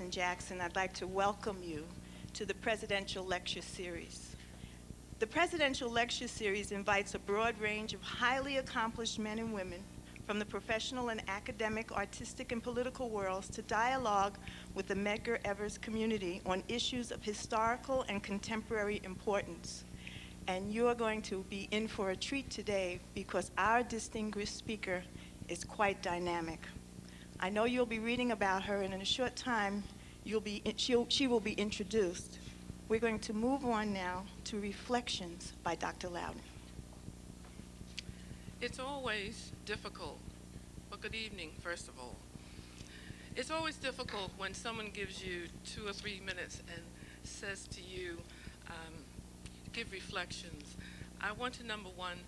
Joyce and Jackson, I'd like to welcome you to the Presidential Lecture Series. The Presidential Lecture Series invites a broad range of highly accomplished men and women from the professional and academic, artistic, and political worlds to dialogue with the Medgar Evers community on issues of historical and contemporary importance. And you're going to be in for a treat today because our distinguished speaker is quite dynamic. I know you'll be reading about her, and in a short time, she will be introduced. We're going to move on now to Reflections by Dr. Louden. It's always difficult, well, good evening, first of all. It's always difficult when someone gives you 2 or 3 minutes and says to you, give reflections. I want to, number one,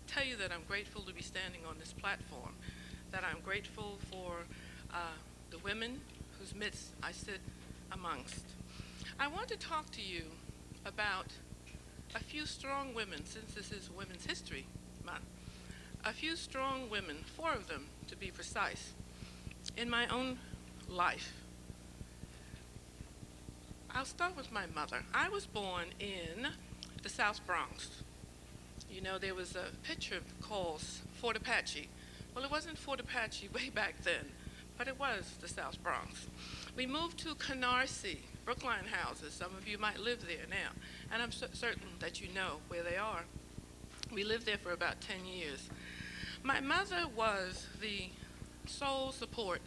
tell you that I'm grateful to be standing on this platform, that I'm grateful for the women whose midst I sit amongst. I want to talk to you about a few strong women, since this is Women's History Month, a few strong women, 4 of them to be precise, in my own life. I'll start with my mother. I was born in the South Bronx. You know, there was a picture called Fort Apache. Well, it wasn't Fort Apache way back then, but it was the South Bronx. We moved to Canarsie, Brookline houses. Some of you might live there now, and I'm certain that you know where they are. We lived there for about 10 years. My mother was the sole support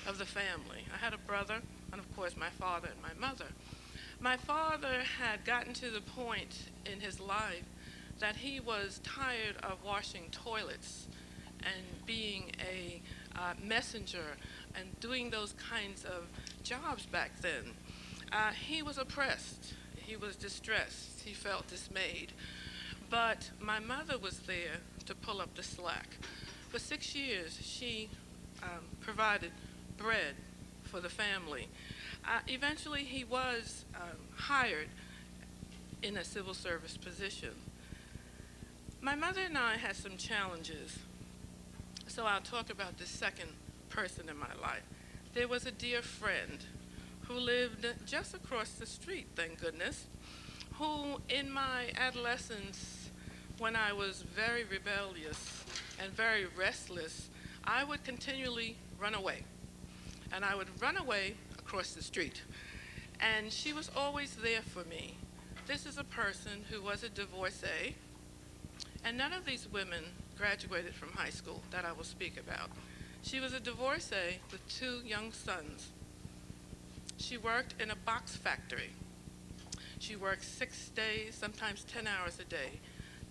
of the family. I had a brother, and of course my father and my mother. My father had gotten to the point in his life that he was tired of washing toilets and being a messenger and doing those kinds of jobs back then. He was oppressed, he was distressed, he felt dismayed. But my mother was there to pull up the slack. For 6 years, she provided bread for the family. Eventually, he was hired in a civil service position. My mother and I had some challenges, so I'll talk about the second person in my life. There was a dear friend who lived just across the street, thank goodness, who in my adolescence, when I was very rebellious and very restless, I would continually run away. And I would run away across the street. And she was always there for me. This is a person who was a divorcee, and none of these women graduated from high school that I will speak about. She was a divorcee with 2 young sons. She worked in a box factory. She worked 6 days, sometimes 10 hours a day,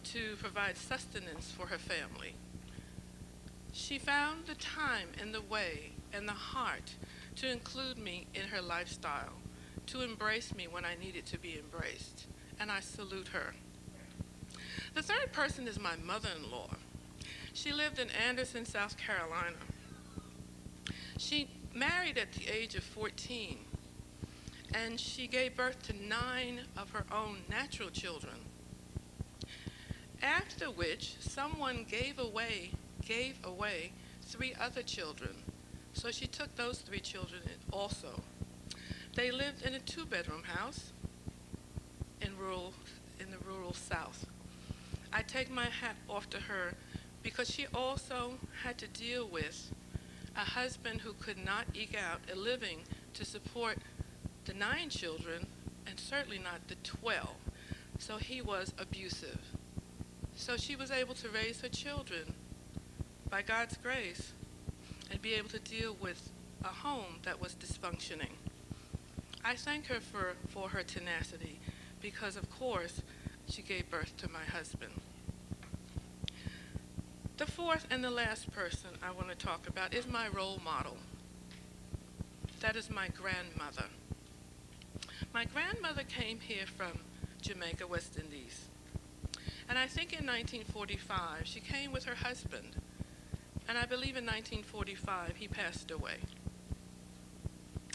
to provide sustenance for her family. She found the time and the way and the heart to include me in her lifestyle, to embrace me when I needed to be embraced, and I salute her. The third person is my mother-in-law. She lived in Anderson, South Carolina. She married at the age of 14, and she gave birth to 9 of her own natural children, after which someone gave away 3 other children. So she took those 3 children also. They lived in a 2-bedroom house in the rural South. I take my hat off to her because she also had to deal with a husband who could not eke out a living to support the 9 children, and certainly not the 12. So he was abusive. So she was able to raise her children by God's grace and be able to deal with a home that was dysfunctioning. I thank her for her tenacity because, of course, she gave birth to my husband. The fourth and the last person I want to talk about is my role model. That is my grandmother. My grandmother came here from Jamaica, West Indies. And I think in 1945, she came with her husband. And I believe in 1945, he passed away.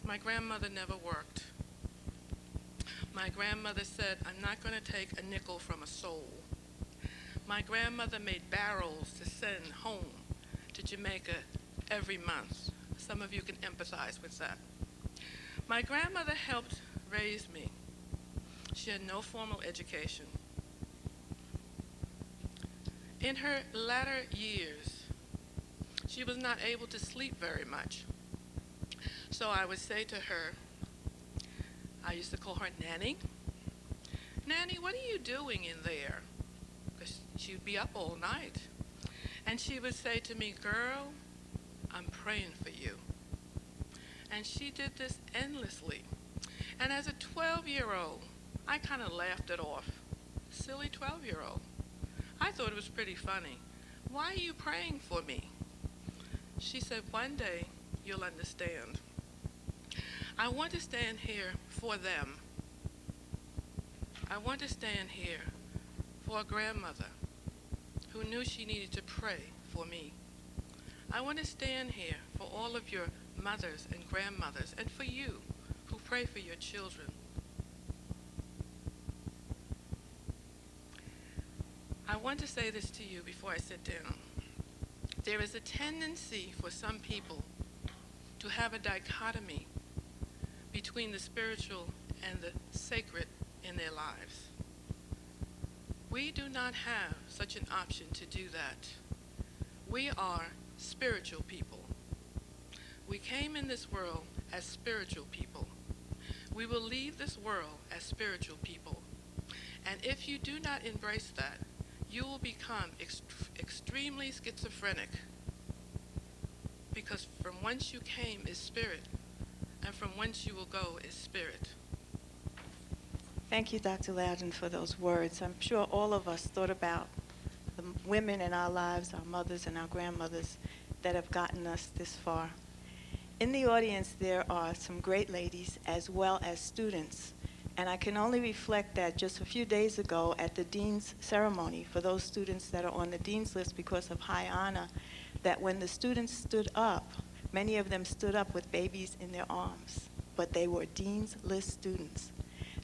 My grandmother never worked. My grandmother said, I'm not going to take a nickel from a soul. My grandmother made barrels to send home to Jamaica every month. Some of you can empathize with that. My grandmother helped raise me. She had no formal education. In her latter years, she was not able to sleep very much. So I would say to her, I used to call her Nanny. Nanny, what are you doing in there? Because she would be up all night. And she would say to me, girl, I'm praying for you. And she did this endlessly. And as a 12-year-old, I kind of laughed it off. Silly 12-year-old. I thought it was pretty funny. Why are you praying for me? She said, one day you'll understand. I want to stand here for them. I want to stand here for a grandmother who knew she needed to pray for me. I want to stand here for all of your mothers and grandmothers and for you who pray for your children. I want to say this to you before I sit down. There is a tendency for some people to have a dichotomy between the spiritual and the sacred in their lives. We do not have such an option to do that. We are spiritual people. We came in this world as spiritual people. We will leave this world as spiritual people. And if you do not embrace that, you will become extremely schizophrenic, because from whence you came is spirit, and from whence you will go is spirit. Thank you, Dr. Louden, for those words. I'm sure all of us thought about the women in our lives, our mothers and our grandmothers, that have gotten us this far. In the audience, there are some great ladies as well as students. And I can only reflect that just a few days ago at the Dean's ceremony, for those students that are on the Dean's list because of high honor, that when the students stood up, many of them stood up with babies in their arms, but they were Dean's list students.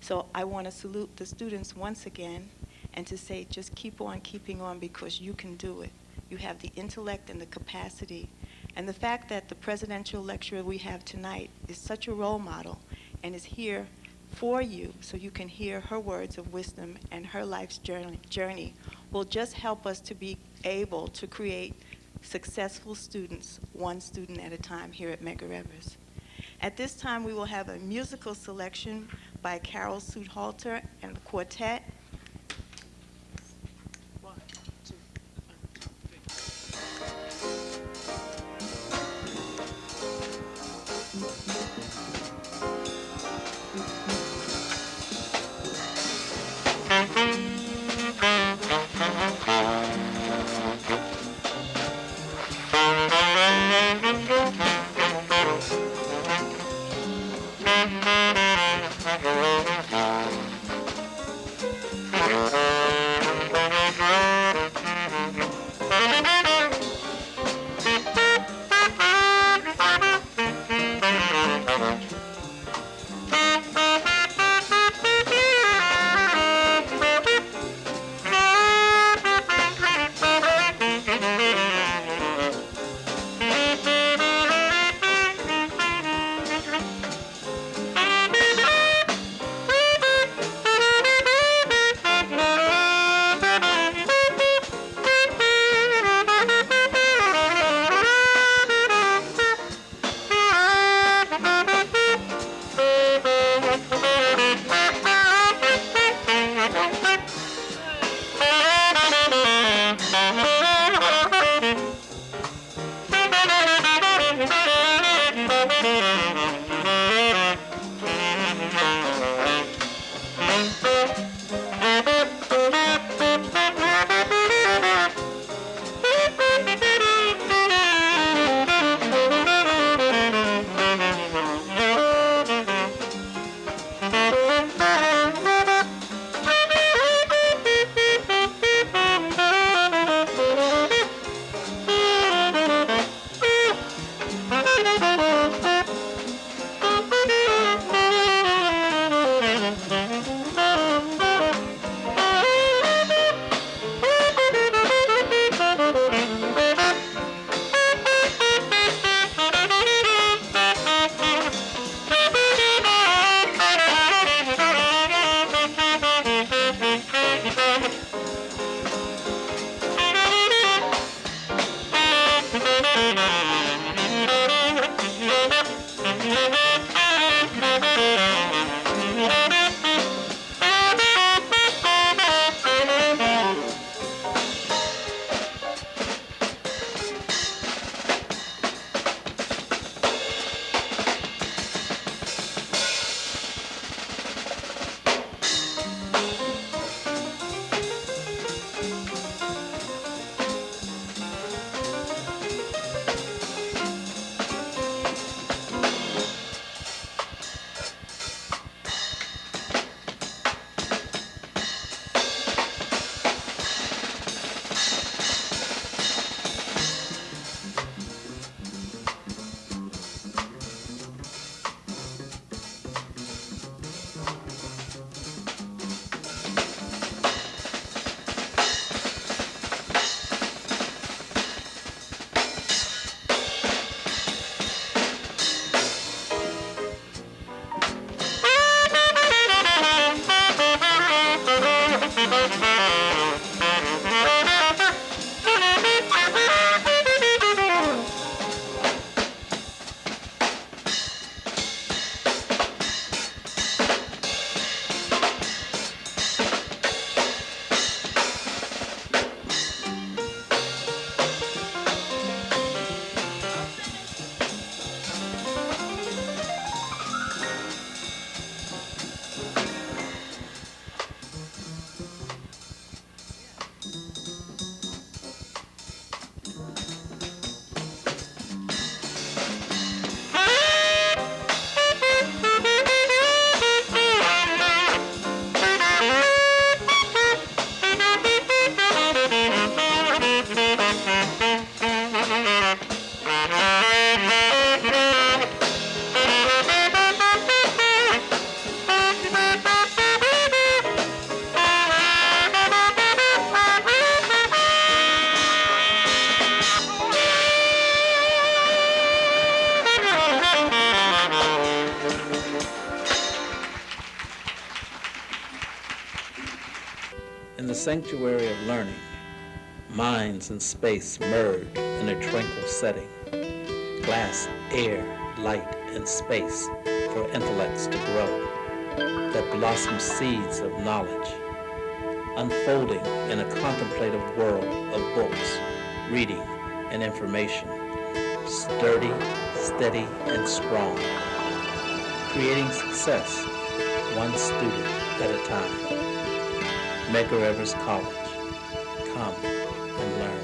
So I want to salute the students once again and to say just keep on keeping on, because you can do it. You have the intellect and the capacity. And the fact that the presidential lecturer we have tonight is such a role model and is here for you so you can hear her words of wisdom and her life's journey will just help us to be able to create successful students, one student at a time here at Medgar Evers. At this time, we will have a musical selection by Carol Soothalter and the quartet. In the sanctuary of learning, minds and space merge in a tranquil setting. Glass, air, light, and space for intellects to grow, that blossom seeds of knowledge, unfolding in a contemplative world of books, reading, and information, sturdy, steady, and strong, creating success one student at a time. Medgar College. Come and learn.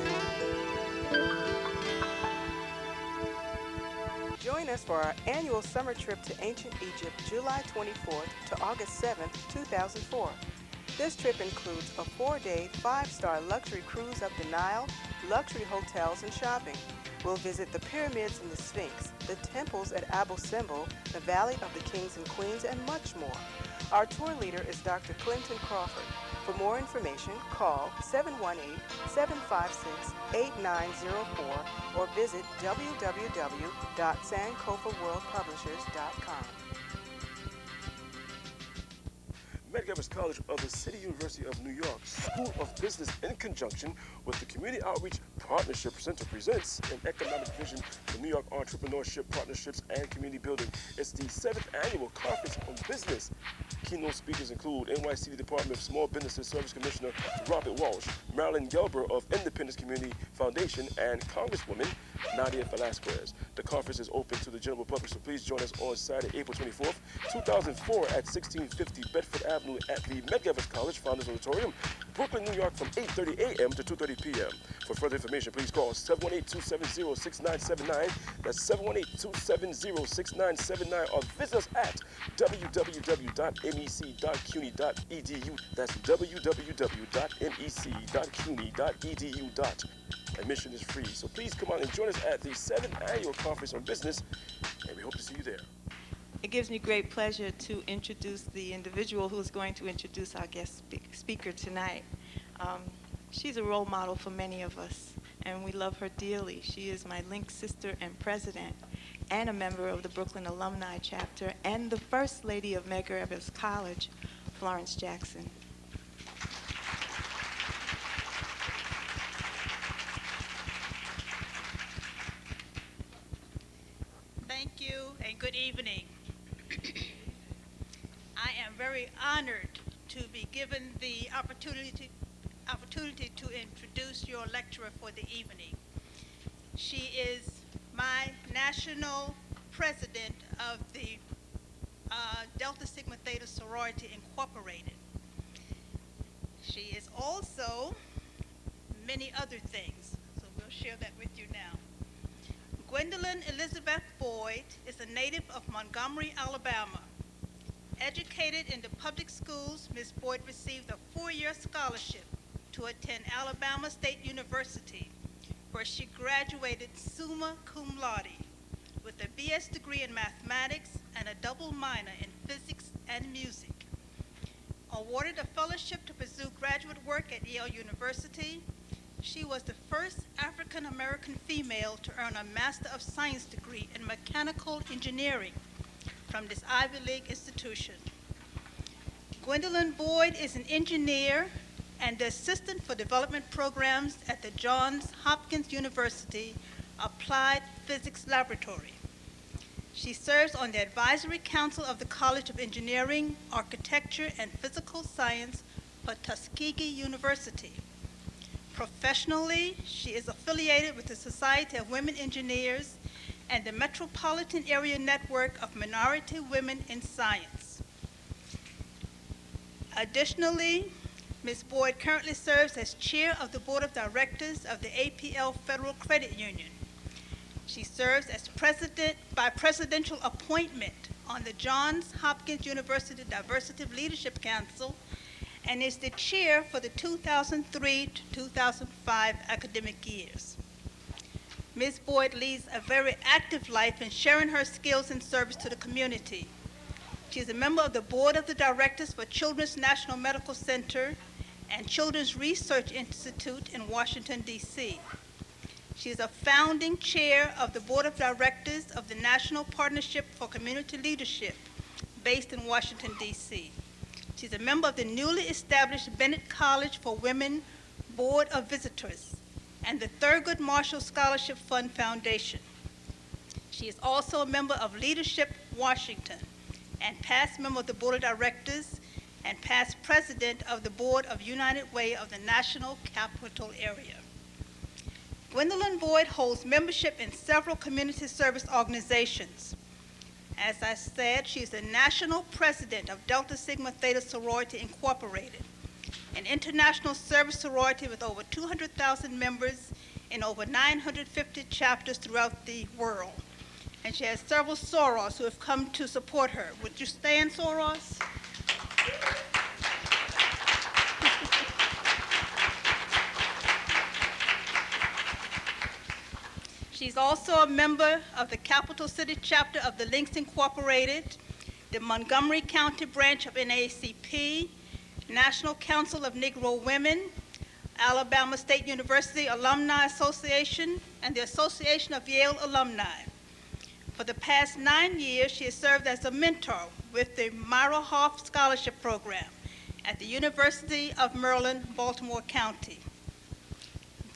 Join us for our annual summer trip to ancient Egypt, July 24th to August 7th, 2004. This trip includes a 4-day, 5-star luxury cruise up the Nile, luxury hotels, and shopping. We'll visit the pyramids and the Sphinx, the temples at Abu Simbel, the Valley of the Kings and Queens, and much more. Our tour leader is Dr. Clinton Crawford. For more information, call 718-756-8904 or visit www.sankofaworldpublishers.com. Medgar College of the City University of New York School of Business, in conjunction with the Community Outreach Partnership Center, presents an economic vision for New York entrepreneurship, partnerships, and community building. It's the 7th annual Conference on Business. Keynote speakers include NYC Department of Small Businesses Service Commissioner Robert Walsh, Marilyn Gelber of Independence Community Foundation, and Congresswoman Nadia Velasquez. The conference is open to the general public, so please join us on Saturday, April 24th, 2004 at 1650 Bedford Avenue at the Medgar College Founders Auditorium, Brooklyn, New York, from 8:30 a.m. to 2:30 p.m. For further information, please call 718-270-6979. That's 718-270-6979, or visit us at www.mec.cuny.edu. That's www.mec.cuny.edu. Admission is free, so please come out and join us at the 7th Annual Conference on Business, and we hope to see you there. It gives me great pleasure to introduce the individual who's going to introduce our guest speaker tonight. She's a role model for many of us, and we love her dearly. She is my link sister and president, and a member of the Brooklyn Alumni Chapter, and the First Lady of Medgar College, Florence Jackson. Thank you and good evening. I am very honored to be given the opportunity to introduce your lecturer for the evening. She is my national president of the Delta Sigma Theta Sorority Incorporated. She is also many other things, so we'll share that with you now. Gwendolyn Elizabeth Boyd is a native of Montgomery, Alabama. Educated in the public schools, Ms. Boyd received a 4-year scholarship to attend Alabama State University, where she graduated summa cum laude with a BS degree in mathematics and a double minor in physics and music. Awarded a fellowship to pursue graduate work at Yale University, she was the first African-American female to earn a Master of Science degree in mechanical engineering from this Ivy League institution. Gwendolyn Boyd is an engineer and the Assistant for Development Programs at the Johns Hopkins University Applied Physics Laboratory. She serves on the Advisory Council of the College of Engineering, Architecture, and Physical Science for Tuskegee University. Professionally, she is affiliated with the Society of Women Engineers and the Metropolitan Area Network of Minority Women in Science. Additionally, Ms. Boyd currently serves as chair of the Board of Directors of the APL Federal Credit Union. She serves as president by presidential appointment on the Johns Hopkins University Diversity Leadership Council and is the chair for the 2003 to 2005 academic years. Ms. Boyd leads a very active life in sharing her skills and service to the community. She is a member of the Board of the Directors for Children's National Medical Center and Children's Research Institute in Washington, D.C. She is a founding chair of the Board of Directors of the National Partnership for Community Leadership, based in Washington, D.C. She's a member of the newly established Bennett College for Women Board of Visitors and the Thurgood Marshall Scholarship Fund Foundation. She is also a member of Leadership Washington and past member of the Board of Directors and past president of the Board of United Way of the National Capital Area. Gwendolyn Boyd holds membership in several community service organizations. As I said, she is the national president of Delta Sigma Theta Sorority Incorporated, an international service sorority with over 200,000 members in over 950 chapters throughout the world. And she has several sorors who have come to support her. Would you stand, sorors? She's also a member of the Capital City chapter of the Links Incorporated, the Montgomery County branch of NAACP, National Council of Negro Women, Alabama State University Alumni Association, and the Association of Yale Alumni. For the past 9 years, she has served as a mentor with the Myra Hoff Scholarship Program at the University of Maryland, Baltimore County.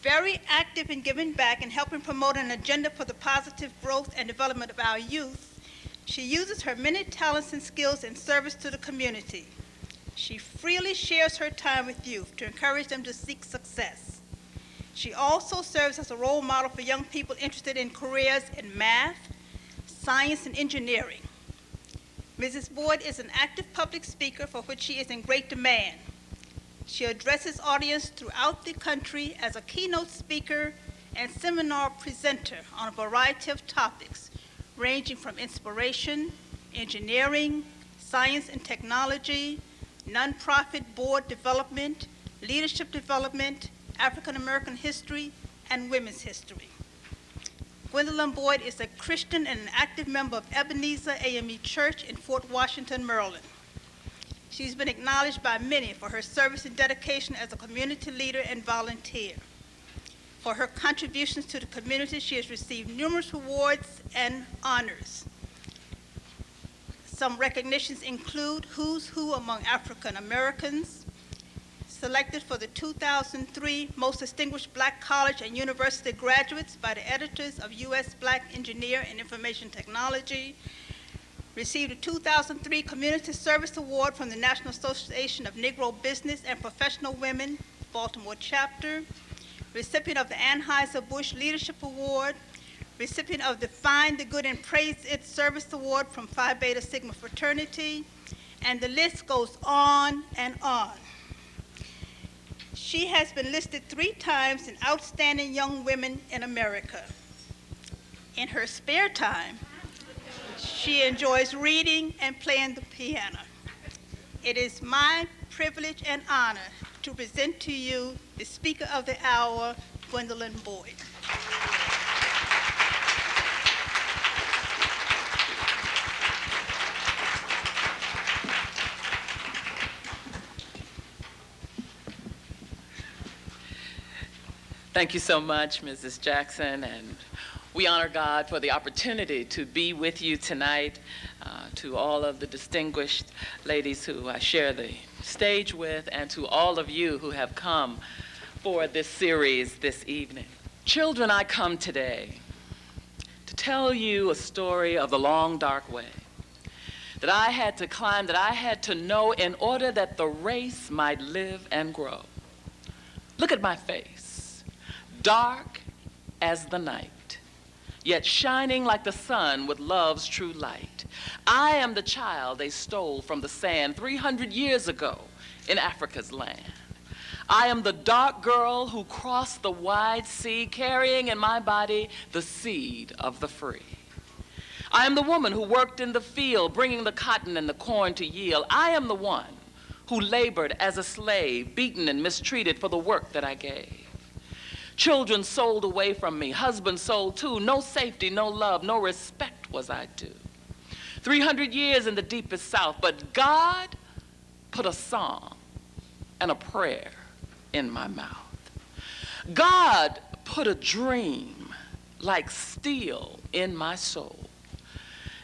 Very active in giving back and helping promote an agenda for the positive growth and development of our youth, she uses her many talents and skills in service to the community. She freely shares her time with youth to encourage them to seek success. She also serves as a role model for young people interested in careers in math, science, and engineering. Mrs. Boyd is an active public speaker for which she is in great demand. She addresses audience throughout the country as a keynote speaker and seminar presenter on a variety of topics, ranging from inspiration, engineering, science and technology, nonprofit board development, leadership development, African American history, and women's history. Gwendolyn Boyd is a Christian and an active member of Ebenezer AME Church in Fort Washington, Maryland. She's been acknowledged by many for her service and dedication as a community leader and volunteer. For her contributions to the community, she has received numerous awards and honors. Some recognitions include Who's Who Among African Americans, selected for the 2003 Most Distinguished Black College and University Graduates by the editors of U.S. Black Engineer and Information Technology, received a 2003 Community Service Award from the National Association of Negro Business and Professional Women, Baltimore chapter, recipient of the Anheuser-Busch Leadership Award, recipient of the Find the Good and Praise It Service Award from Phi Beta Sigma Fraternity, and the list goes on and on. She has been listed 3 times in Outstanding Young Women in America. In her spare time, she enjoys reading and playing the piano. It is my privilege and honor to present to you the Speaker of the Hour, Gwendolyn Boyd. Thank you so much, Mrs. Jackson, and we honor God for the opportunity to be with you tonight, to all of the distinguished ladies who I share the stage with, and to all of you who have come for this series this evening. Children, I come today to tell you a story of the long, dark way that I had to climb, that I had to know in order that the race might live and grow. Look at my face, dark as the night, yet shining like the sun with love's true light. I am the child they stole from the sand 300 years ago in Africa's land. I am the dark girl who crossed the wide sea, carrying in my body the seed of the free. I am the woman who worked in the field, bringing the cotton and the corn to yield. I am the one who labored as a slave, beaten and mistreated for the work that I gave. Children sold away from me, husbands sold too. No safety, no love, no respect was I due. 300 years in the deepest South, but God put a song and a prayer in my mouth. God put a dream like steel in my soul.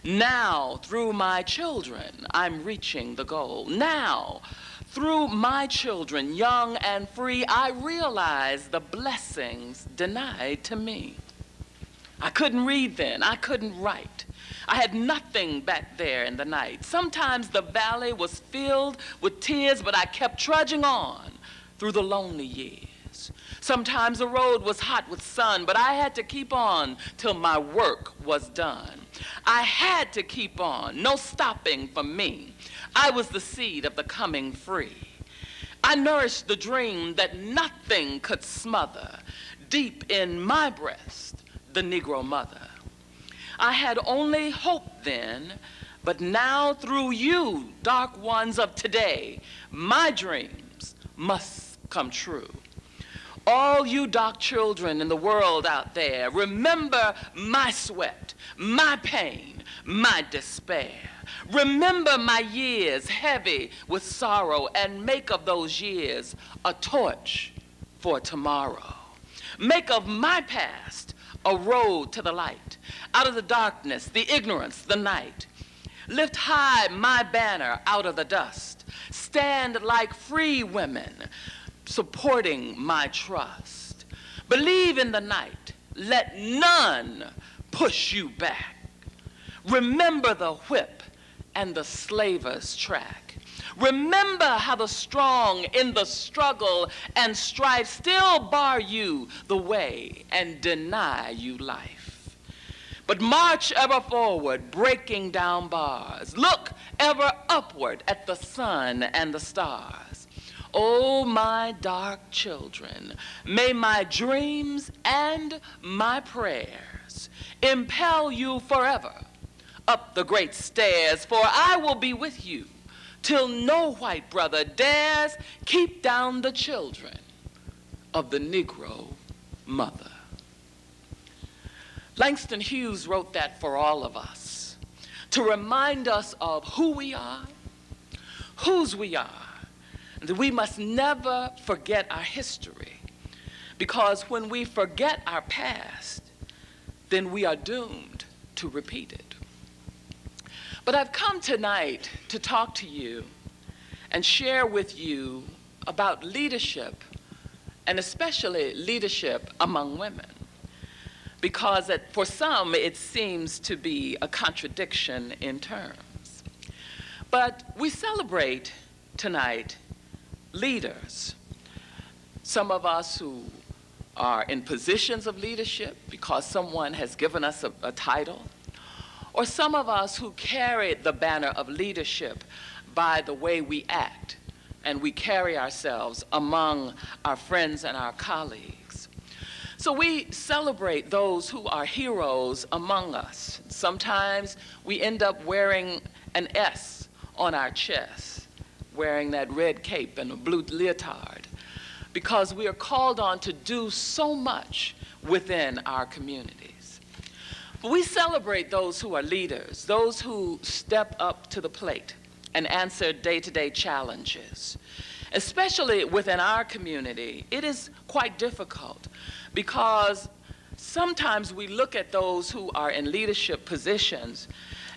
Now, through my children, I'm reaching the goal. Now, through my children, young and free, I realize the blessings denied to me. I couldn't read then. I couldn't write. I had nothing back there in the night. Sometimes the valley was filled with tears, but I kept trudging on through the lonely years. Sometimes the road was hot with sun, but I had to keep on till my work was done. I had to keep on, no stopping for me. I was the seed of the coming free. I nourished the dream that nothing could smother. Deep in my breast, the Negro mother. I had only hope then, but now through you, dark ones of today, my dreams must come true. All you dark children in the world out there, remember my sweat, my pain, my despair. Remember my years heavy with sorrow, and make of those years a torch for tomorrow. Make of my past a road to the light, out of the darkness, the ignorance, the night. Lift high my banner out of the dust. Stand like free women, supporting my trust. Believe in the night. Let none push you back. Remember the whip and the slaver's track. Remember how the strong in the struggle and strife still bar you the way and deny you life. But march ever forward, breaking down bars. Look ever upward at the sun and the stars. Oh, my dark children, may my dreams and my prayers impel you forever up the great stairs, for I will be with you till no white brother dares keep down the children of the Negro mother. Langston Hughes wrote that for all of us, to remind us of who we are, whose we are, and that we must never forget our history, because when we forget our past, then we are doomed to repeat it. But I've come tonight to talk to you and share with you about leadership, and especially leadership among women, because for some it seems to be a contradiction in terms. But we celebrate tonight leaders, some of us who are in positions of leadership because someone has given us a title, or some of us who carry the banner of leadership by the way we act and we carry ourselves among our friends and our colleagues. So we celebrate those who are heroes among us. Sometimes we end up wearing an S on our chest, wearing that red cape and a blue leotard, because we are called on to do so much within our communities. We celebrate those who are leaders, those who step up to the plate and answer day-to-day challenges. Especially within our community, it is quite difficult because sometimes we look at those who are in leadership positions,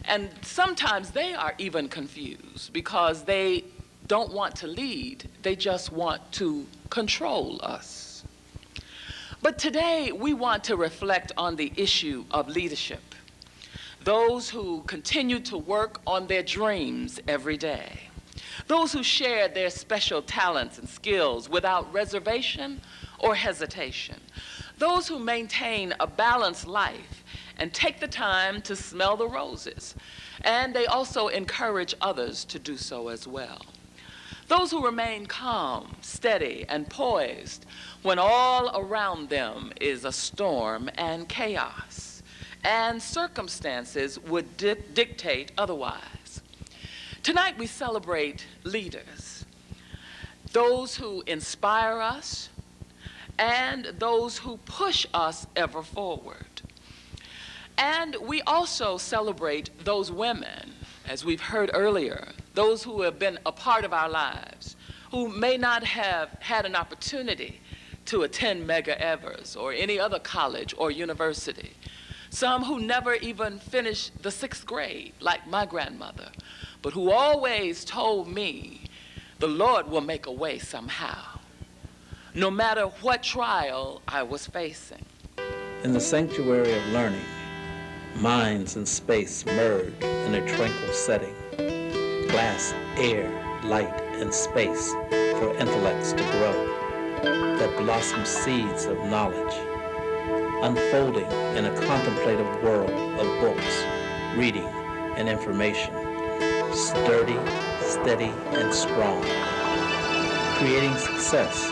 and sometimes they are even confused because they don't want to lead, they just want to control us. But today, we want to reflect on the issue of leadership. Those who continue to work on their dreams every day. Those who share their special talents and skills without reservation or hesitation. Those who maintain a balanced life and take the time to smell the roses. And they also encourage others to do so as well. Those who remain calm, steady, and poised when all around them is a storm and chaos, and circumstances would dictate otherwise. Tonight we celebrate leaders, those who inspire us, and those who push us ever forward. And we also celebrate those women, as we've heard earlier, those who have been a part of our lives, who may not have had an opportunity to attend Medgar or any other college or university. some who never even finished the 6th grade, like my grandmother, but who always told me, the Lord will make a way somehow, no matter what trial I was facing. In the sanctuary of learning, minds and space merge in a tranquil setting. Glass, air, light, and space for intellects to grow, that blossom seeds of knowledge, unfolding in a contemplative world of books, reading, and information, sturdy, steady, and strong, creating success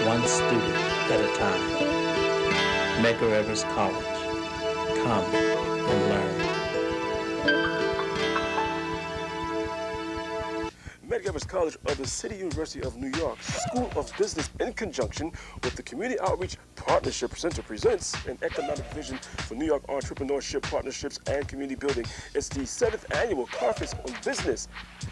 one student at a time. Medgar College. Come and learn. Medgar College of the City University of New York School of Business, in conjunction with the Community Outreach Partnership Center, presents an economic vision for New York entrepreneurship, partnerships, and community building. It's the 7th annual Conference on Business.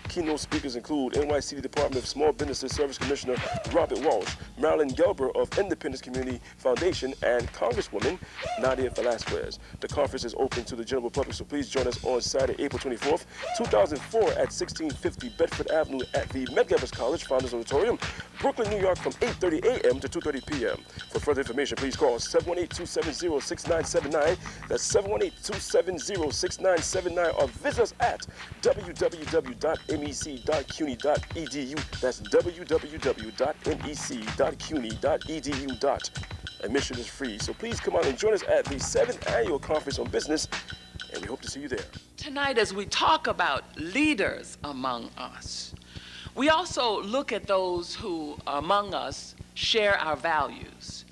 Keynote speakers include NYC Department of Small Businesses Service Commissioner Robert Walsh, Marilyn Gelber of Independence Community Foundation, and Congresswoman Nadia Velasquez. The conference is open to the general public, so please join us on Saturday, April 24th, 2004 at 1650 Bedford Avenue at the Medgar College Founders Auditorium, Brooklyn, New York, from 8:30 a.m. to 2:30 p.m. For further information, please call 718-270-6979. That's 718-270-6979, or visit us at www.mec.cuny.edu. That's www.mec.cuny.edu. Admission is free, so please come out and join us at the 7th Annual Conference on Business, and we hope to see you there. Tonight, as we talk about leaders among us, we also look at those who among us share our values,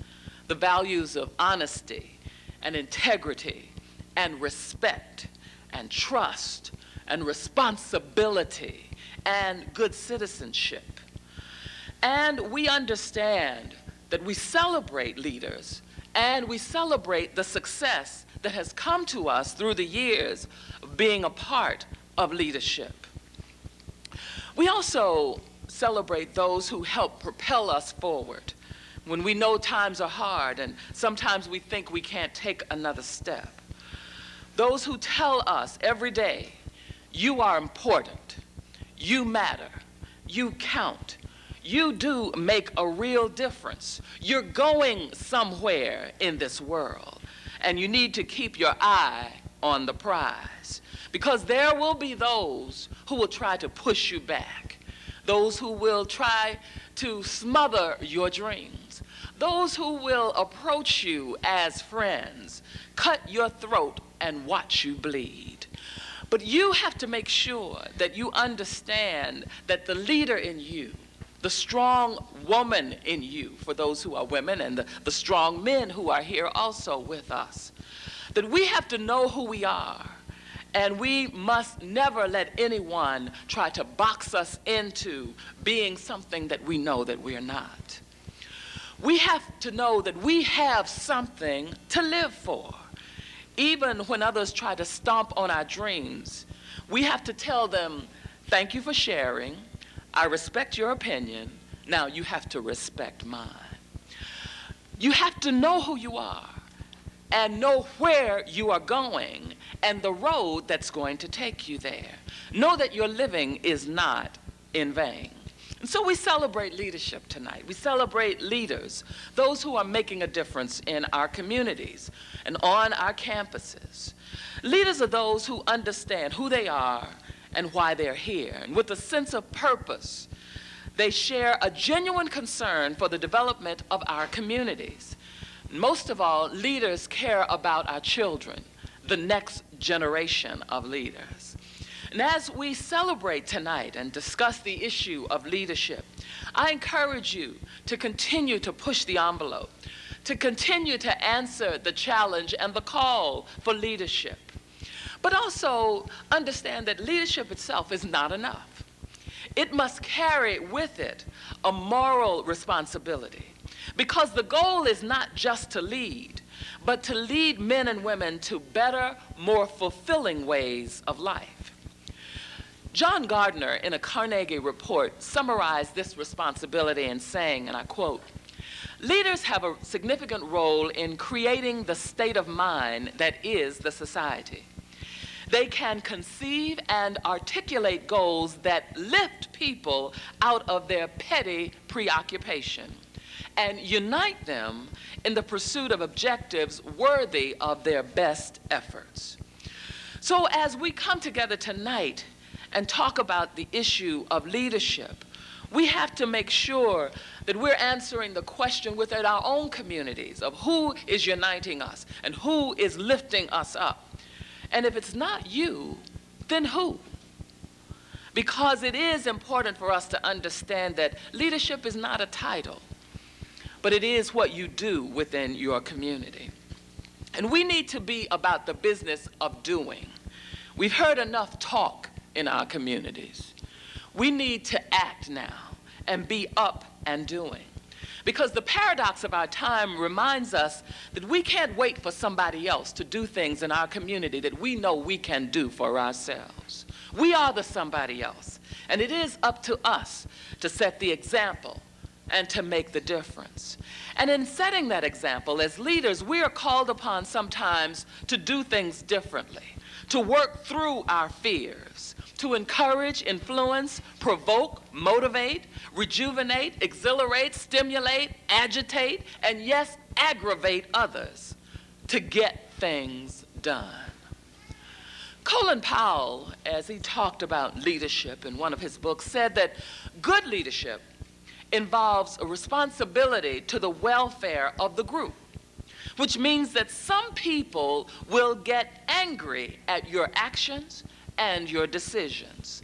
the values of honesty and integrity and respect and trust and responsibility and good citizenship. And we understand that we celebrate leaders and we celebrate the success that has come to us through the years of being a part of leadership. We also celebrate those who help propel us forward when we know times are hard and sometimes we think we can't take another step. Those who tell us every day, you are important, you matter, you count, you do make a real difference, you're going somewhere in this world, and you need to keep your eye on the prize. Because there will be those who will try to push you back, those who will try to smother your dreams, those who will approach you as friends, cut your throat and watch you bleed. But you have to make sure that you understand that the leader in you, the strong woman in you, for those who are women, and the strong men who are here also with us, that we have to know who we are. And we must never let anyone try to box us into being something that we know that we are not. We have to know that we have something to live for. Even when others try to stomp on our dreams, we have to tell them, thank you for sharing. I respect your opinion. Now you have to respect mine. You have to know who you are and know where you are going and the road that's going to take you there. Know that your living is not in vain. And so we celebrate leadership tonight. We celebrate leaders, those who are making a difference in our communities and on our campuses. Leaders are those who understand who they are and why they're here. And with a sense of purpose, they share a genuine concern for the development of our communities. Most of all, leaders care about our children, the next generation of leaders. And as we celebrate tonight and discuss the issue of leadership, I encourage you to continue to push the envelope, to continue to answer the challenge and the call for leadership. But also understand that leadership itself is not enough. It must carry with it a moral responsibility, because the goal is not just to lead, but to lead men and women to better, more fulfilling ways of life. John Gardner, in a Carnegie report, summarized this responsibility in saying, and I quote, Leaders have a significant role in creating the state of mind that is the society. They can conceive and articulate goals that lift people out of their petty preoccupation and unite them in the pursuit of objectives worthy of their best efforts. So as we come together tonight and talk about the issue of leadership, we have to make sure that we're answering the question within our own communities of who is uniting us and who is lifting us up. And if it's not you, then who? Because it is important for us to understand that leadership is not a title, but it is what you do within your community. And we need to be about the business of doing. We've heard enough talk in our communities. We need to act now and be up and doing. Because the paradox of our time reminds us that we can't wait for somebody else to do things in our community that we know we can do for ourselves. We are the somebody else, and it is up to us to set the example and to make the difference. And in setting that example, as leaders, we are called upon sometimes to do things differently, to work through our fears, to encourage, influence, provoke, motivate, rejuvenate, exhilarate, stimulate, agitate, and yes, aggravate others to get things done. Colin Powell, as he talked about leadership in one of his books, said that good leadership involves a responsibility to the welfare of the group, which means that some people will get angry at your actions and your decisions.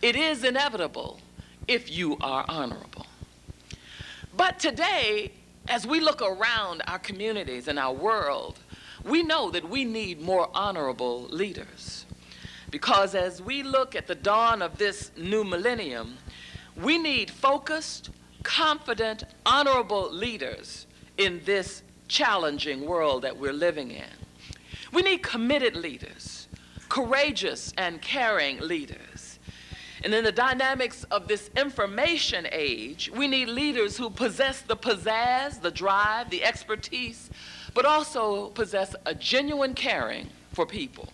It is inevitable if you are honorable. But today, as we look around our communities and our world, we know that we need more honorable leaders. Because as we look at the dawn of this new millennium, we need focused, confident, honorable leaders in this challenging world that we're living in. We need committed leaders, courageous and caring leaders. And in the dynamics of this information age, we need leaders who possess the pizzazz, the drive, the expertise, but also possess a genuine caring for people.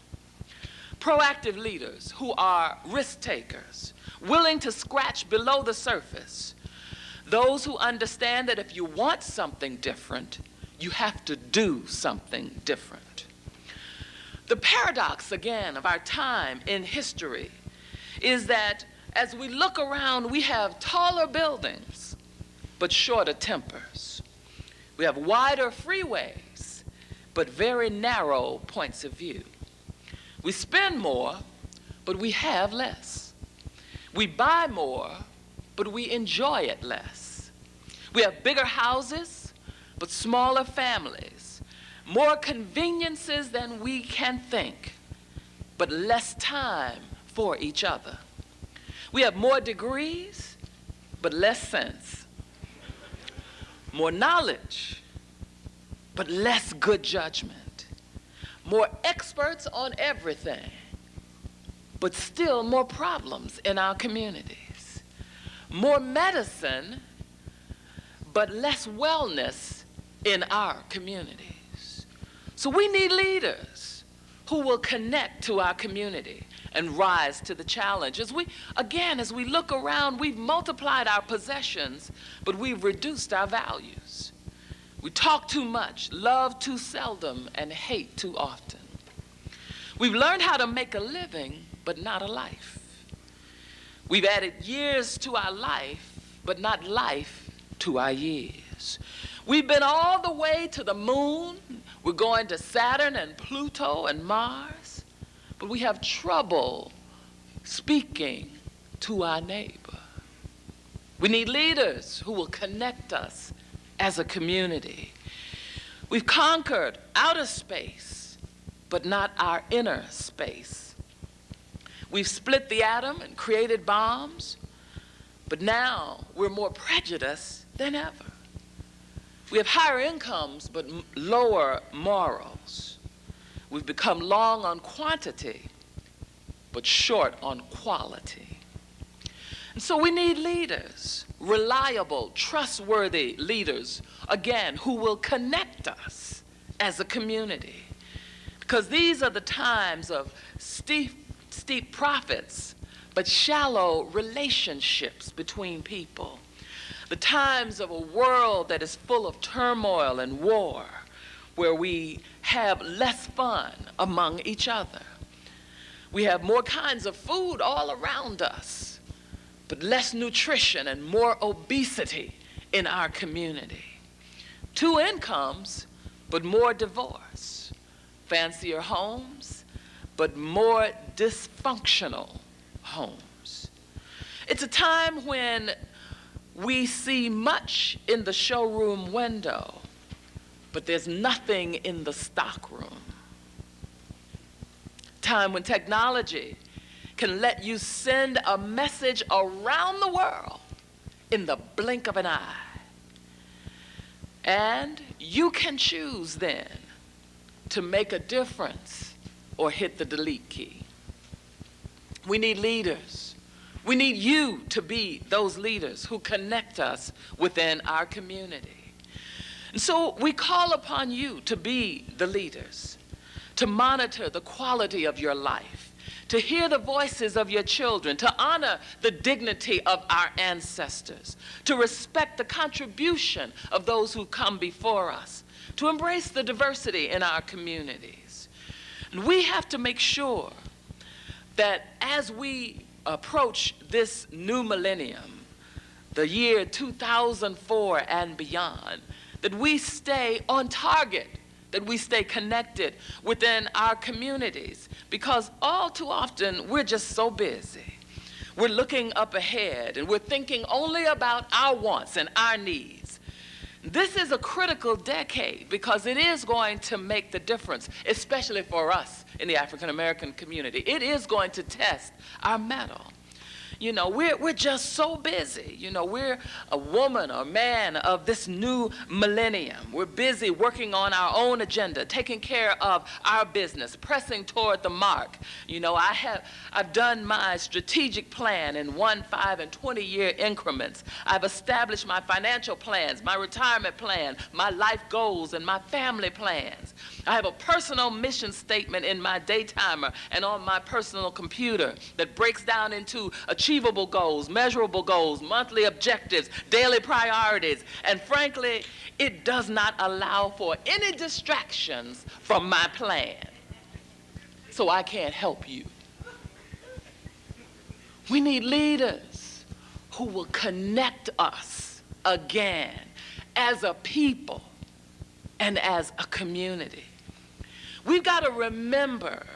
Proactive leaders who are risk takers, willing to scratch below the surface. Those who understand that if you want something different, you have to do something different. The paradox, again, of our time in history is that as we look around, we have taller buildings, but shorter tempers. We have wider freeways, but very narrow points of view. We spend more, but we have less. We buy more, but we enjoy it less. We have bigger houses, but smaller families. More conveniences than we can think, but less time for each other. We have more degrees, but less sense. More knowledge, but less good judgment. More experts on everything, but still more problems in our communities. More medicine, but less wellness in our communities. So we need leaders who will connect to our community and rise to the challenge. As we look around, we've multiplied our possessions, but we've reduced our values. We talk too much, love too seldom, and hate too often. We've learned how to make a living, but not a life. We've added years to our life, but not life to our years. We've been all the way to the moon. We're going to Saturn and Pluto and Mars, but we have trouble speaking to our neighbor. We need leaders who will connect us as a community. We've conquered outer space, but not our inner space. We've split the atom and created bombs, but now we're more prejudiced than ever. We have higher incomes, but lower morals. We've become long on quantity, but short on quality. And so we need leaders, reliable, trustworthy leaders, again, who will connect us as a community. Because these are the times of steep profits, but shallow relationships between people. The times of a world that is full of turmoil and war, where we have less fun among each other. We have more kinds of food all around us, but less nutrition and more obesity in our community. 2 incomes, but more divorce. Fancier homes, but more dysfunctional homes. It's a time when we see much in the showroom window, but there's nothing in the stockroom. Time when technology can let you send a message around the world in the blink of an eye. And you can choose then to make a difference or hit the delete key. We need leaders. We need you to be those leaders who connect us within our community. And so we call upon you to be the leaders, to monitor the quality of your life, to hear the voices of your children, to honor the dignity of our ancestors, to respect the contribution of those who come before us, to embrace the diversity in our communities. And we have to make sure that as we approach this new millennium, the year 2004 and beyond, that we stay on target, that we stay connected within our communities, because all too often we're just so busy. We're looking up ahead and we're thinking only about our wants and our needs. This is a critical decade because it is going to make the difference, especially for us in the African American community. It is going to test our mettle. You know, we're just so busy. You know, we're a woman or man of this new millennium. We're busy working on our own agenda, taking care of our business, pressing toward the mark. You know, I've done my strategic plan in 1, 5, and 20-year increments. I've established my financial plans, my retirement plan, my life goals, and my family plans. I have a personal mission statement in my daytimer and on my personal computer that breaks down into achievable goals, measurable goals, monthly objectives, daily priorities, and frankly, it does not allow for any distractions from my plan. So I can't help you. We need leaders who will connect us again as a people and as a community. We've got to remember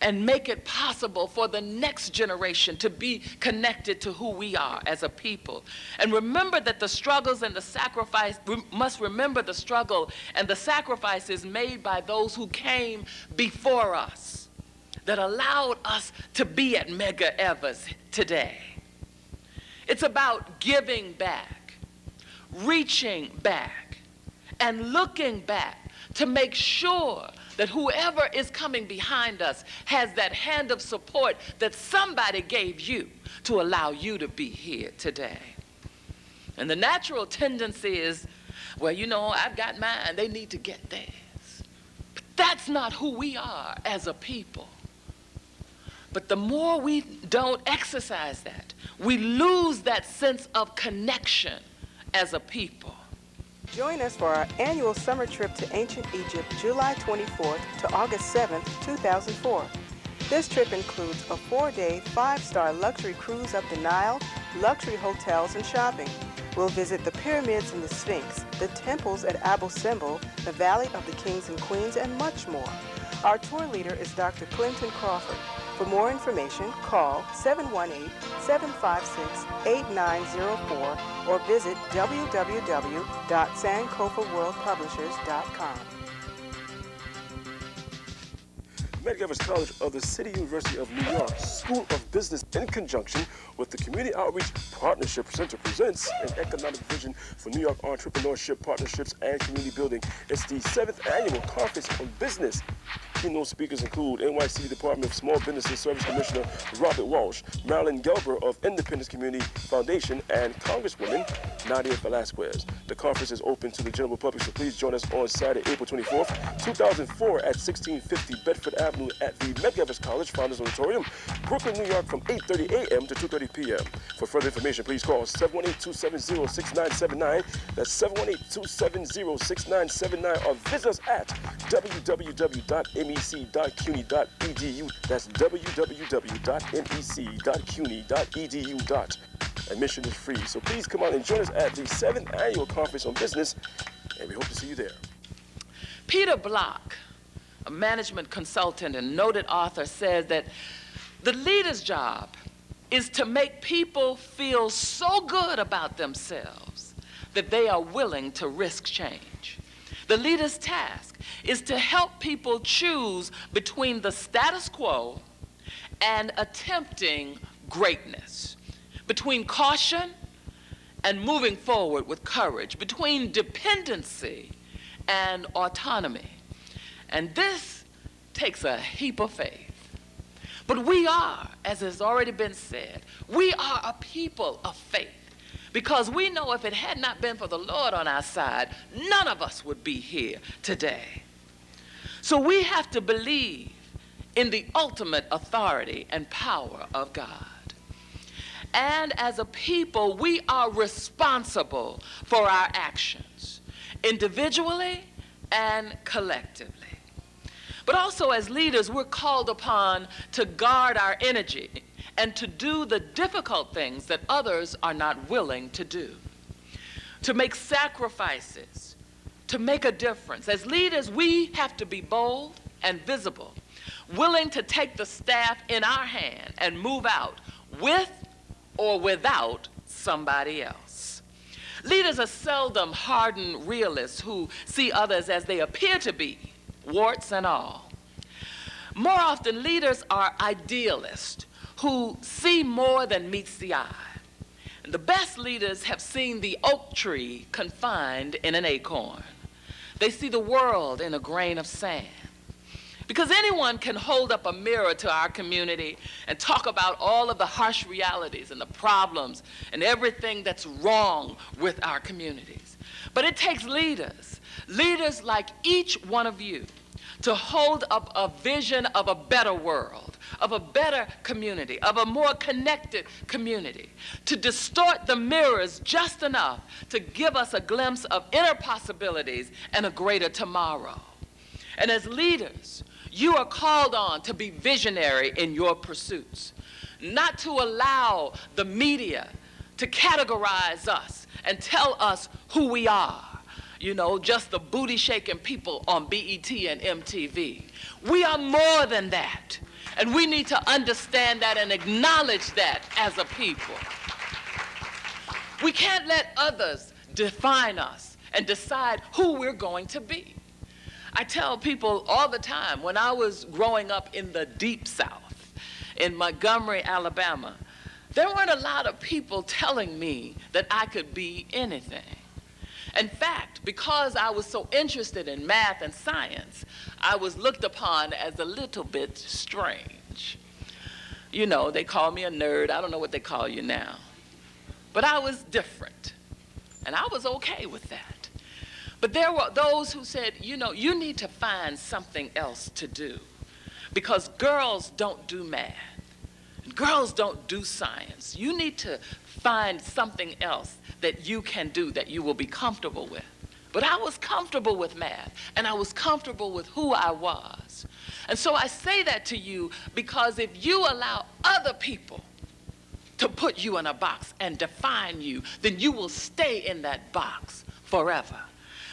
and make it possible for the next generation to be connected to who we are as a people. And remember that the struggles and the sacrifice, we must remember the struggle and the sacrifices made by those who came before us that allowed us to be at Medgar Evers today. It's about giving back, reaching back, and looking back to make sure that whoever is coming behind us has that hand of support that somebody gave you to allow you to be here today. And the natural tendency is, well, you know, I've got mine, they need to get theirs. But that's not who we are as a people. But the more we don't exercise that, we lose that sense of connection as a people. Join us for our annual summer trip to ancient Egypt, July 24th to August 7th, 2004. This trip includes a 4-day, 5-star luxury cruise up the Nile, luxury hotels, and shopping. We'll visit the pyramids and the Sphinx, the temples at Abu Simbel, the Valley of the Kings and Queens, and much more. Our tour leader is Dr. Clinton Crawford. For more information, call 718-756-8904 or visit www.sankofaworldpublishers.com. Medgar College of the City University of New York School of Business, in conjunction with the Community Outreach Partnership Center, presents an economic vision for New York entrepreneurship, partnerships, and community building. It's the 7th annual Conference on Business. Keynote speakers include NYC Department of Small Business and Service Commissioner Robert Walsh, Marilyn Gelber of Independence Community Foundation, and Congresswoman Nadia Velasquez. The conference is open to the general public, so please join us on Saturday, April 24th, 2004 at 1650 Bedford Avenue at the Medgar College Founders Auditorium, Brooklyn, New York, from 8:30 a.m. to 2:30 p.m. For further information, please call 718-270-6979. That's 718-270-6979, or visit us at www.mec.cuny.edu. That's www.mec.cuny.edu. Admission is free, so please come out and join us at the 7th Annual Conference on Business, and we hope to see you there. Peter Block, a management consultant and noted author, says that the leader's job is to make people feel so good about themselves that they are willing to risk change. The leader's task is to help people choose between the status quo and attempting greatness, between caution and moving forward with courage, between dependency and autonomy. And this takes a heap of faith. But we are, as has already been said, we are a people of faith, because we know if it had not been for the Lord on our side, none of us would be here today. So we have to believe in the ultimate authority and power of God. And as a people, we are responsible for our actions, individually and collectively. But also as leaders, we're called upon to guard our energy and to do the difficult things that others are not willing to do, to make sacrifices, to make a difference. As leaders, we have to be bold and visible, willing to take the staff in our hand and move out with or without somebody else. Leaders are seldom hardened realists who see others as they appear to be, warts and all. More often, leaders are idealists who see more than meets the eye. And the best leaders have seen the oak tree confined in an acorn. They see the world in a grain of sand. Because anyone can hold up a mirror to our community and talk about all of the harsh realities and the problems and everything that's wrong with our communities. But it takes leaders like each one of you, to hold up a vision of a better world, of a better community, of a more connected community, to distort the mirrors just enough to give us a glimpse of inner possibilities and a greater tomorrow. And as leaders, you are called on to be visionary in your pursuits, not to allow the media to categorize us and tell us who we are. You know, just the booty-shaking people on BET and MTV. We are more than that, and we need to understand that and acknowledge that as a people. We can't let others define us and decide who we're going to be. I tell people all the time, when I was growing up in the deep South, in Montgomery, Alabama, there weren't a lot of people telling me that I could be anything. In fact, because I was so interested in math and science, I was looked upon as a little bit strange. You know, they call me a nerd. I don't know what they call you now. But I was different, and I was okay with that. But there were those who said, you know, you need to find something else to do, because girls don't do math. Girls don't do science. You need to find something else that you can do that you will be comfortable with. But I was comfortable with math, and I was comfortable with who I was. And so I say that to you because if you allow other people to put you in a box and define you, then you will stay in that box forever.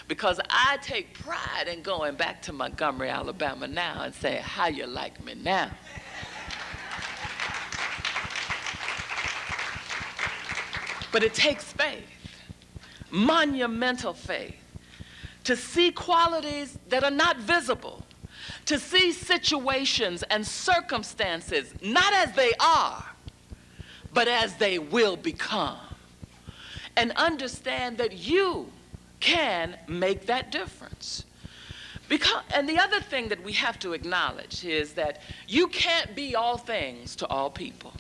Because I take pride in going back to Montgomery, Alabama now and say, how you like me now? But it takes faith, monumental faith, to see qualities that are not visible, to see situations and circumstances not as they are, but as they will become. And understand that you can make that difference. And the other thing that we have to acknowledge is that you can't be all things to all people.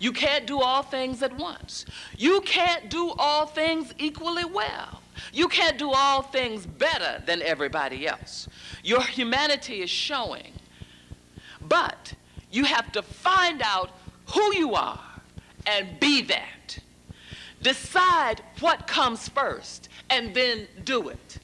You can't do all things at once. You can't do all things equally well. You can't do all things better than everybody else. Your humanity is showing. But you have to find out who you are and be that. Decide what comes first and then do it.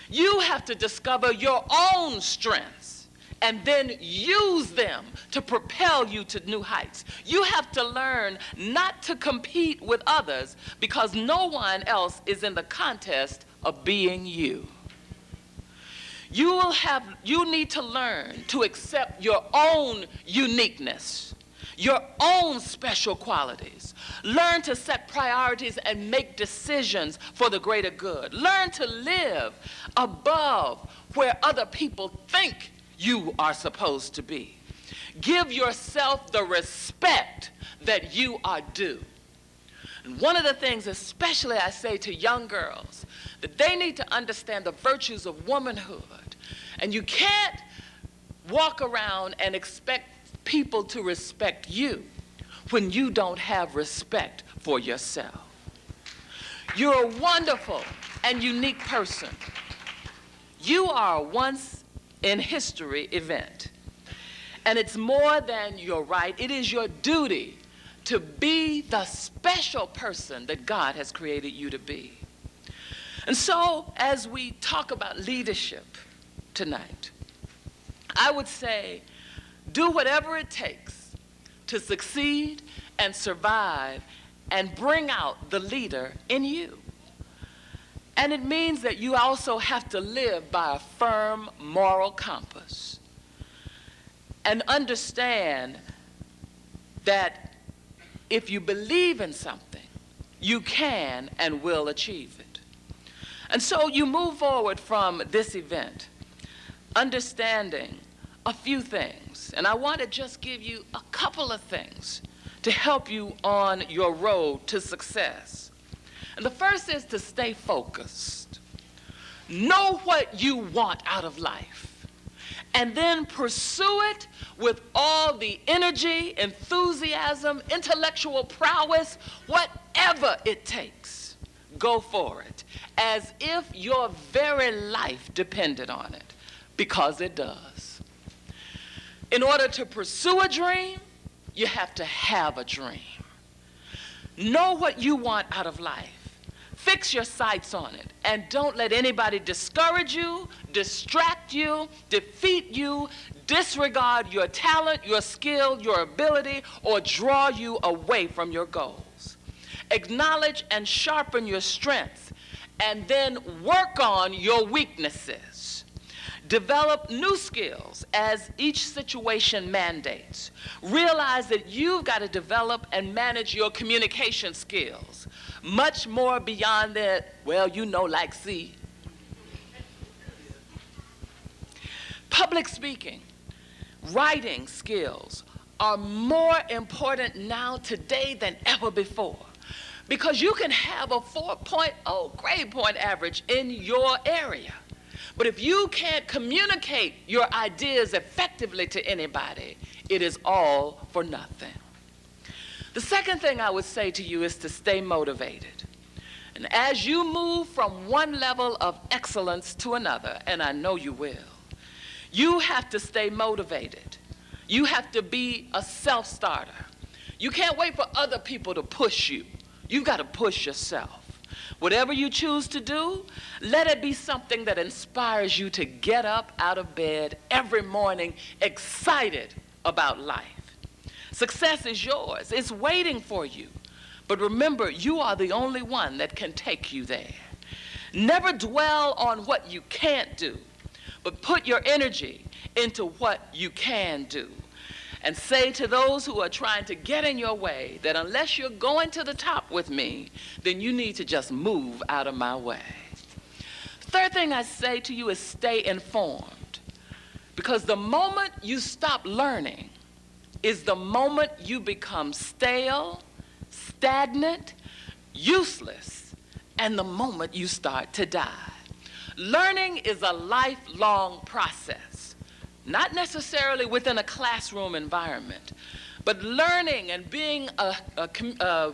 You have to discover your own strengths and then use them to propel you to new heights. You have to learn not to compete with others because no one else is in the contest of being you. You need to learn to accept your own uniqueness, your own special qualities. Learn to set priorities and make decisions for the greater good. Learn to live above where other people think you are supposed to be. Give yourself the respect that you are due. And one of the things, especially I say to young girls, that they need to understand the virtues of womanhood. And you can't walk around and expect people to respect you when you don't have respect for yourself. You're a wonderful and unique person. You are a once in history event. And it's more than your right, it is your duty to be the special person that God has created you to be. And so, as we talk about leadership tonight, I would say, do whatever it takes to succeed and survive and bring out the leader in you. And it means that you also have to live by a firm moral compass and understand that if you believe in something, you can and will achieve it. And so you move forward from this event understanding a few things. And I want to just give you a couple of things to help you on your road to success. And the first is to stay focused. Know what you want out of life, and then pursue it with all the energy, enthusiasm, intellectual prowess, whatever it takes. Go for it, as if your very life depended on it, because it does. In order to pursue a dream, you have to have a dream. Know what you want out of life. Fix your sights on it, and don't let anybody discourage you, distract you, defeat you, disregard your talent, your skill, your ability, or draw you away from your goals. Acknowledge and sharpen your strengths, and then work on your weaknesses. Develop new skills as each situation mandates. Realize that you've got to develop and manage your communication skills. Much more beyond that, well, you know, like C. Public speaking, writing skills are more important now today than ever before, because you can have a 4.0 grade point average in your area. But if you can't communicate your ideas effectively to anybody, it is all for nothing. The second thing I would say to you is to stay motivated. And as you move from one level of excellence to another, and I know you will, you have to stay motivated. You have to be a self-starter. You can't wait for other people to push you. You've got to push yourself. Whatever you choose to do, let it be something that inspires you to get up out of bed every morning excited about life. Success is yours. It's waiting for you. But remember, you are the only one that can take you there. Never dwell on what you can't do, but put your energy into what you can do. And say to those who are trying to get in your way that unless you're going to the top with me, then you need to just move out of my way. Third thing I say to you is stay informed. Because the moment you stop learning is the moment you become stale, stagnant, useless, and the moment you start to die. Learning is a lifelong process, not necessarily within a classroom environment, but learning and being a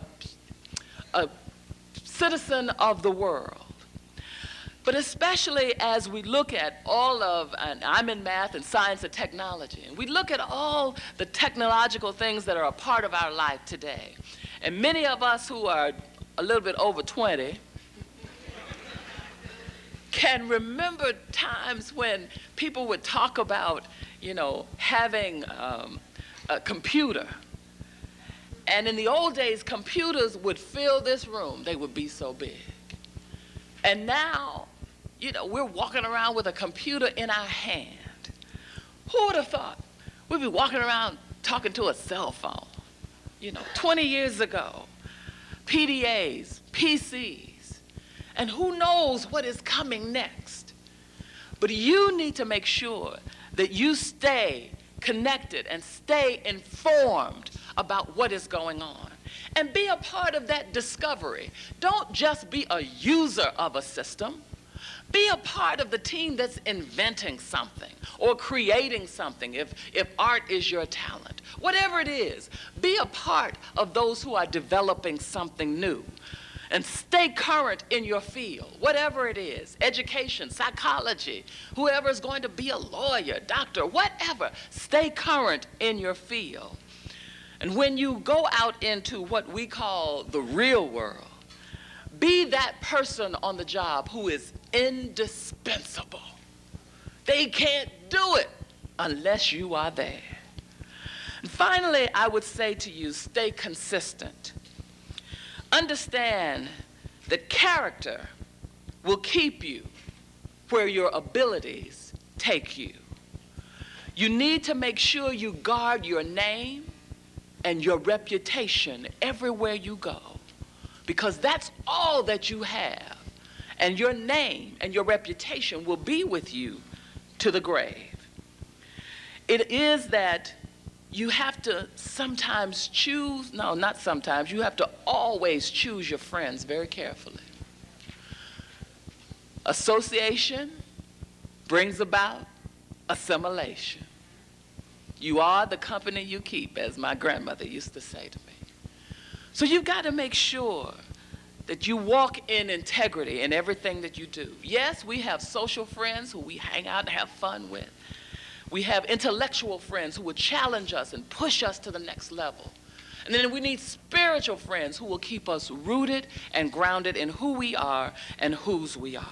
citizen of the world. But especially as we look at all of, and I'm in math and science and technology, and we look at all the technological things that are a part of our life today. And many of us who are a little bit over 20 can remember times when people would talk about, having a computer. And in the old days, computers would fill this room. They would be so big. And now, we're walking around with a computer in our hand. Who would have thought we'd be walking around talking to a cell phone? 20 years ago, PDAs, PCs, and who knows what is coming next. But you need to make sure that you stay connected and stay informed about what is going on. And be a part of that discovery. Don't just be a user of a system. Be a part of the team that's inventing something or creating something if art is your talent. Whatever it is, be a part of those who are developing something new. And stay current in your field, whatever it is, education, psychology, whoever is going to be a lawyer, doctor, whatever, stay current in your field. And when you go out into what we call the real world, be that person on the job who is indispensable. They can't do it unless you are there. And finally, I would say to you, stay consistent. Understand that character will keep you where your abilities take you. You need to make sure you guard your name and your reputation everywhere you go, because that's all that you have. And your name and your reputation will be with you to the grave. It is that you have to sometimes choose, no, not sometimes, you have to always choose your friends very carefully. Association brings about assimilation. You are the company you keep, as my grandmother used to say to me. So you've got to make sure that you walk in integrity in everything that you do. Yes, we have social friends who we hang out and have fun with. We have intellectual friends who will challenge us and push us to the next level. And then we need spiritual friends who will keep us rooted and grounded in who we are and whose we are.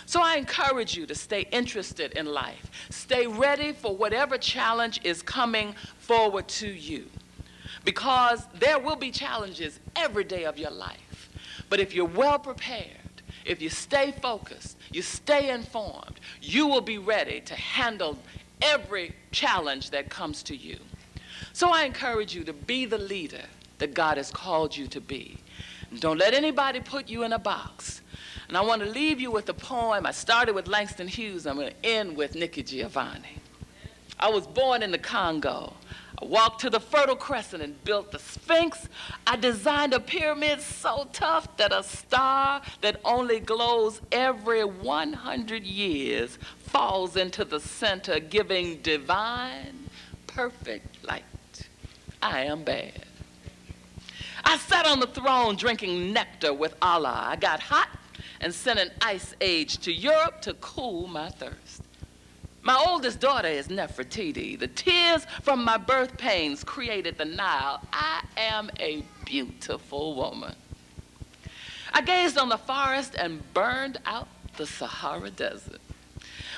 So I encourage you to stay interested in life. Stay ready for whatever challenge is coming forward to you, because there will be challenges every day of your life. But if you're well prepared, if you stay focused, you stay informed, you will be ready to handle every challenge that comes to you. So I encourage you to be the leader that God has called you to be. And don't let anybody put you in a box. And I want to leave you with a poem. I started with Langston Hughes. I'm going to end with Nikki Giovanni. I was born in the Congo. I walked to the Fertile Crescent and built the Sphinx. I designed a pyramid so tough that a star that only glows every 100 years falls into the center, giving divine, perfect light. I am bad. I sat on the throne drinking nectar with Allah. I got hot and sent an ice age to Europe to cool my thirst. My oldest daughter is Nefertiti. The tears from my birth pains created the Nile. I am a beautiful woman. I gazed on the forest and burned out the Sahara Desert.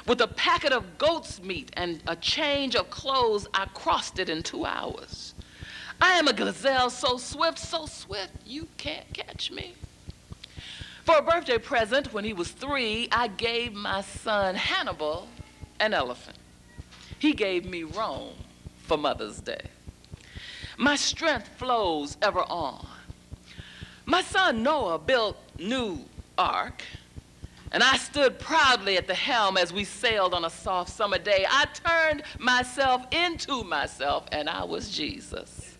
With a packet of goat's meat and a change of clothes, I crossed it in 2 hours. I am a gazelle so swift, you can't catch me. For a birthday present when he was 3, I gave my son Hannibal an elephant. He gave me Rome for Mother's Day. My strength flows ever on. My son Noah built new ark, And I stood proudly at the helm as we sailed on a soft summer day. I turned myself into myself, and I was Jesus.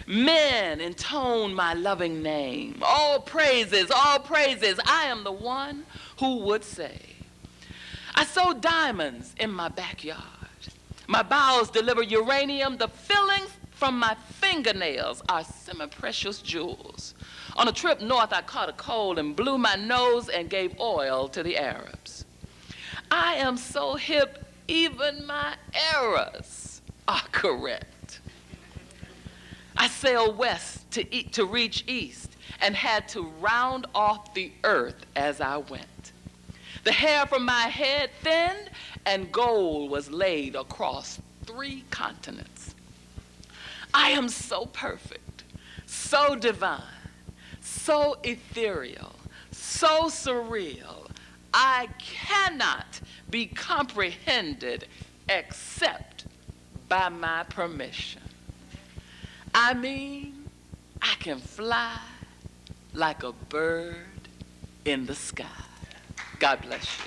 Men intone my loving name. All praises, I am the one who would say. I sow diamonds in my backyard. My bowels deliver uranium. The fillings from my fingernails are semi-precious jewels. On a trip north, I caught a cold and blew my nose and gave oil to the Arabs. I am so hip, even my errors are correct. I sailed west to reach east and had to round off the earth as I went. The hair from my head thinned and gold was laid across 3 continents. I am so perfect, so divine, so ethereal, so surreal, I cannot be comprehended except by my permission. I mean, I can fly like a bird in the sky. God bless you.